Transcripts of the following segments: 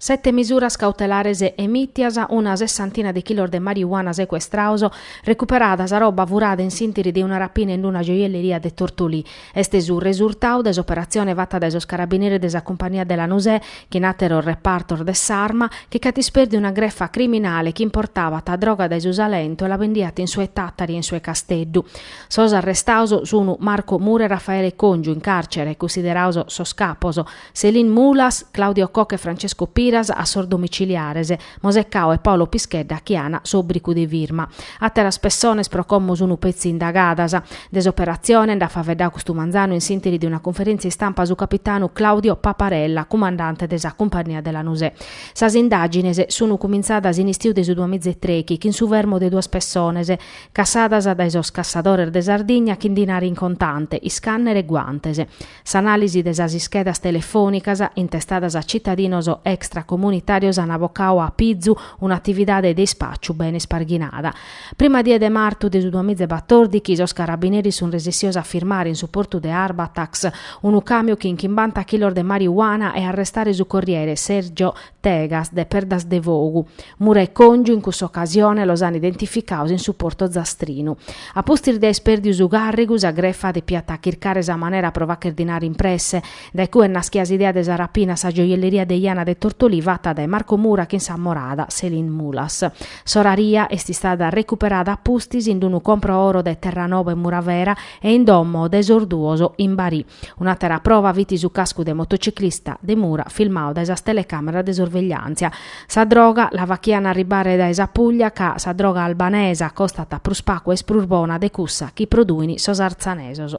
7 misuras cautelares emitias, una sessantina di chilor de marijuana sequestrauso, recuperadas a roba vurada in sintiri di una rapina in una gioielleria de Tortolì. Este su risultau des operazione fatta dai carabinieri desa compagnia della Nusè, che natero il repartor de Sarma, che catisperdi una greffa criminale che importava ta droga da Isusalento e la vendiata in sue tattari e in sue casteddu. Sos arrestauso sono Marco Mure e Raffaele Congiu in carcere, considerauso soscaposo, Selin Mulas, Claudio Cocche e Francesco Piras a sordomiciliarese, Moseccao e Paolo Pischedda Chiana sobricu di Virma. A teras persones procommus unu pezzi indagadas. Desoperazione da favedà custu Manzano in sintiri di una conferenza in stampa su capitano Claudio Paparella, comandante desa compagnia della Nusè. Sas indagines sono cominzadas in istiu de su 2003, che in su vermo de duas persones, cassadas da esos cassadores de Sardigna che in dinari in contante, i scanner e guantese. S'analisi de sas ischedas telefonicas intestadas a cittadinos extracomunitarios anabocao a Pizzu, un'attività de despaccio bene sparghinata. Prima di marzo de 2014, os carabinieri sun resessiosi a firmare in supporto de Arbatax un cambio che inchimbanta chilor de marijuana e arrestare su corriere Sergio Tegas de Perdas de Vogu. Mure e Congiu in questa occasione los han identificaus in supporto Zastrinu. A postir de esperdius ugarrigus a greffa de piatta chircares a manera provacher dinari impresse, da cui naschias idea de rapina sa gioielleria de Iana de Tortolì vatta da Marco Mura che in San Morada, Selin Mulas. Soraria esti stata recuperata a pustis in unu compro oro de Terranova e Muravera e in dommo desorduoso in Bari. Una terra prova viti su casco de motociclista de Mura filmao da esas telecamera de sorveglianza. Sa droga la vacchiana arribare da esa Puglia ca sa droga albanesa costata pruspaco e sprurbona de cussa chi produini sos arzanesos.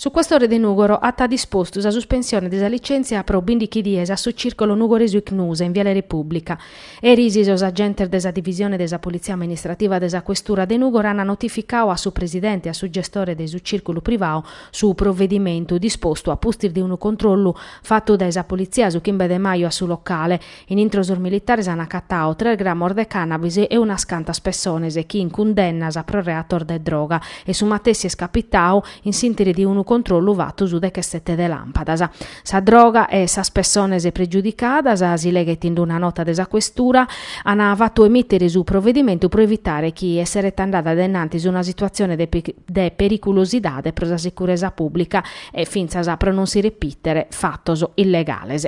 Su quest'ore di Nugoro ha disposto la sospensione della licenza pro 15 dies su circolo Nugoresu Icnusa in Viale Repubblica. E risi os agenti della divisione della polizia amministrativa della questura de Nugoro hanno notificato a su presidente e a su gestore del circolo privato su provvedimento disposto a postir di un controllo fatto dalla polizia su Chimbe de Maio a su locale. In introsor militares hanno accattato 3 grammi de cannabis e una scanta spessonese che in condennas a pro reator de droga e su matessi scapitao in sintiri di un controllo vatto su de cassette de lampadas. Sa droga e sa spessonese pregiudicadas si leghet in una nota desa questura hanno fatto emettere su provvedimento per evitare chi essere andata denanti su una situazione de pericolosità per la sicurezza pubblica e finza a non si ripetere fattos illegales.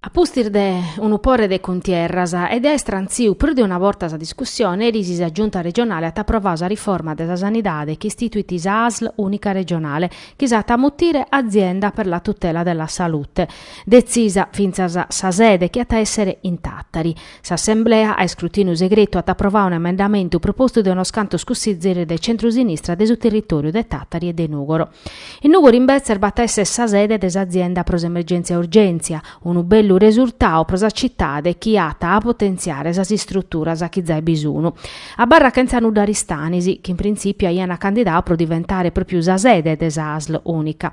A postir de un upore de contierras ed è stranziu più di una volta sa discussione risi sa giunta regionale ha approvato la riforma della sanità che istituiti sa ASL unica regionale che sa tamuttire azienda per la tutela della salute. Decisa finza sa sede che ha essere intattari. S'assemblea a scrutinio segreto ha approvato un emendamento proposto da uno scanto scussizzere del centro-sinistra del territorio de Tattari e de Nugoro. In Nugoro invece batta essere sa sede dell'azienda pros emergenza e urgenza, un bello risultato per la città de chi ha a potenziare sa struttura sa chi zai bisogno. A barra che non da ristanisi, che in principio hanno candidato per diventare proprio sa sede desa ASL unica.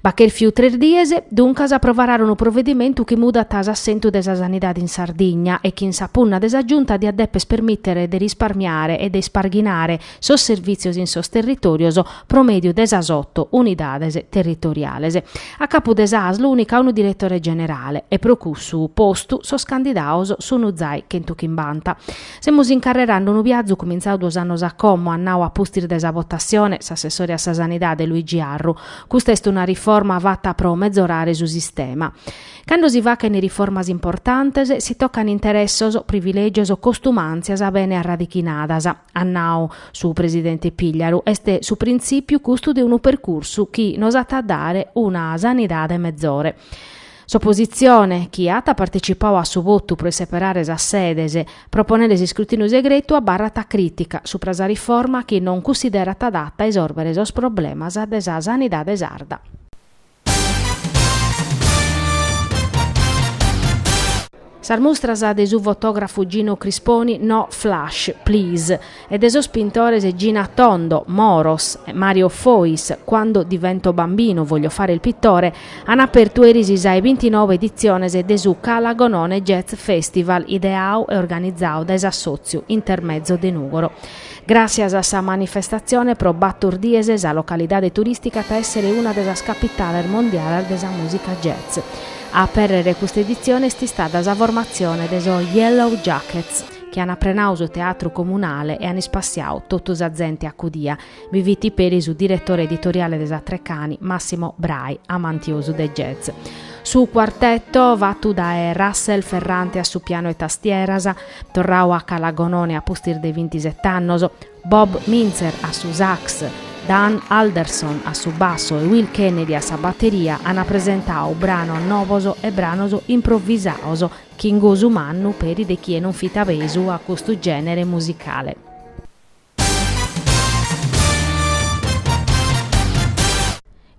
Ma che il fiu 3 dies, dunque approvarono un provvedimento che muda tasa assento desa sanità in Sardegna e che in sapunna desa giunta di adeppes permettere di risparmiare e di sparghinare sos servizios in sos territorios promedio desa 8 unidades territoriales. A capo desa ASL unica un direttore generale e su postu sos candidatos sono zai che in banta. Semos incarrerando un viaggio cominciato 2 anni a como annau a postir desa votazione s'assessore a sa sanità de Luigi Arru. Questa è una riforma fatta pro mezzorare su sistema. Quando si va che ne riformas importantes si toccano interessos, privilegios o costumanzias a bene arradichinadas. Annau su presidente Pigliaru este su principio custo di un percorso che nos ha dare una sanità de mezzore. S'opposizione, chi ha partecipò a su voto per separare sa sedese, proponendo scrutinio segreto a barrata critica su presa riforma che non considerata adatta a esorbere sos problemas desa sanità de sarda. Sarmustras de su fotografu Gino Crisponi no flash, please, e de sos pintores Gina Tondo, Moros, Mario Fois, Quando divento bambino voglio fare il pittore, hanno aperto ai 29 edizioni de su Calagonone Jazz Festival ideau e organizzau da Esassozio Intermezzo de Nugoro. Grazie a essa manifestazione pro Battur Diese, la località turistica ta essere una delle capitali mondiali della musica jazz. A perere questa edizione sti stata la formazione dei Yellow Jackets, che hanno prenauso teatro comunale e hanno spassiato tutta la gente a Cudia, viviti per su direttore editoriale dei Treccani, Massimo Brai, amantioso del jazz. Su quartetto vattu da Russell Ferrante a su piano e tastieras, Torrau a Calagonone a pustir dei 27 anni, Bob Minzer a su sax, Dan Alderson a su basso e Will Kennedy a sa batteria hanno presentato brano novoso e branoso improvvisaoso che ingosu mannu per i de chi non fita besu a questo genere musicale.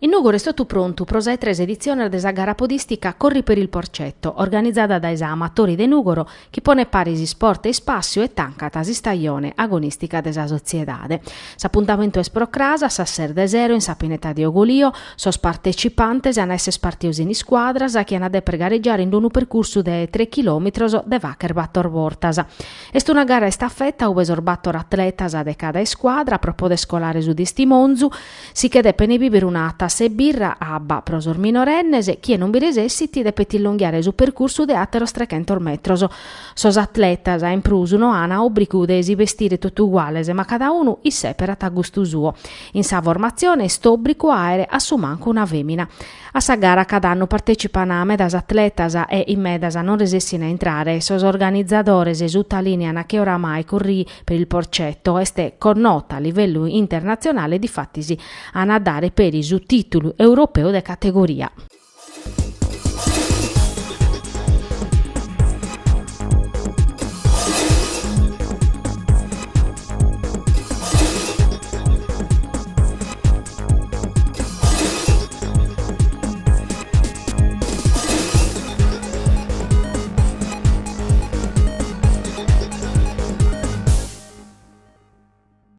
In Nugoro è stato pronto pro la 3 edizione della gara podistica Corri per il Porcetto, organizzata dai amatori de Nugoro, che pone parisi sport e spazio e tancata si stagione agonistica della sociedade. S'appuntamento è sprocrasa, sasser de zero in sapineta di Ogolio, sos partecipantes hanno essere spartiosi in squadras che hanno per gareggiare in un percorso de 3 km de Vacher Battor Vortas. Est una gara staffetta ove sorbattor atletas de cada squadra, propode scolare su di stimonzu, si chiede pene bibere una se birra abba prosor minorennes chi non biresessiti de petillonghiare su percorso de atteros 300 metros. Sos atletas in prusuno ana obricude si vestire tutto uguales, ma cada uno i separat a gusto suo. In sa formazione st'obrico aere assumanco una femina. A sa gara cada anno partecipano a medas atletas e in medas non resessino a entrare. Sos organizzadores esuttalineano che oramai corri per il Porcetto este connota a livello internazionale, difattisi a dare per i su titolo europeo de categoria.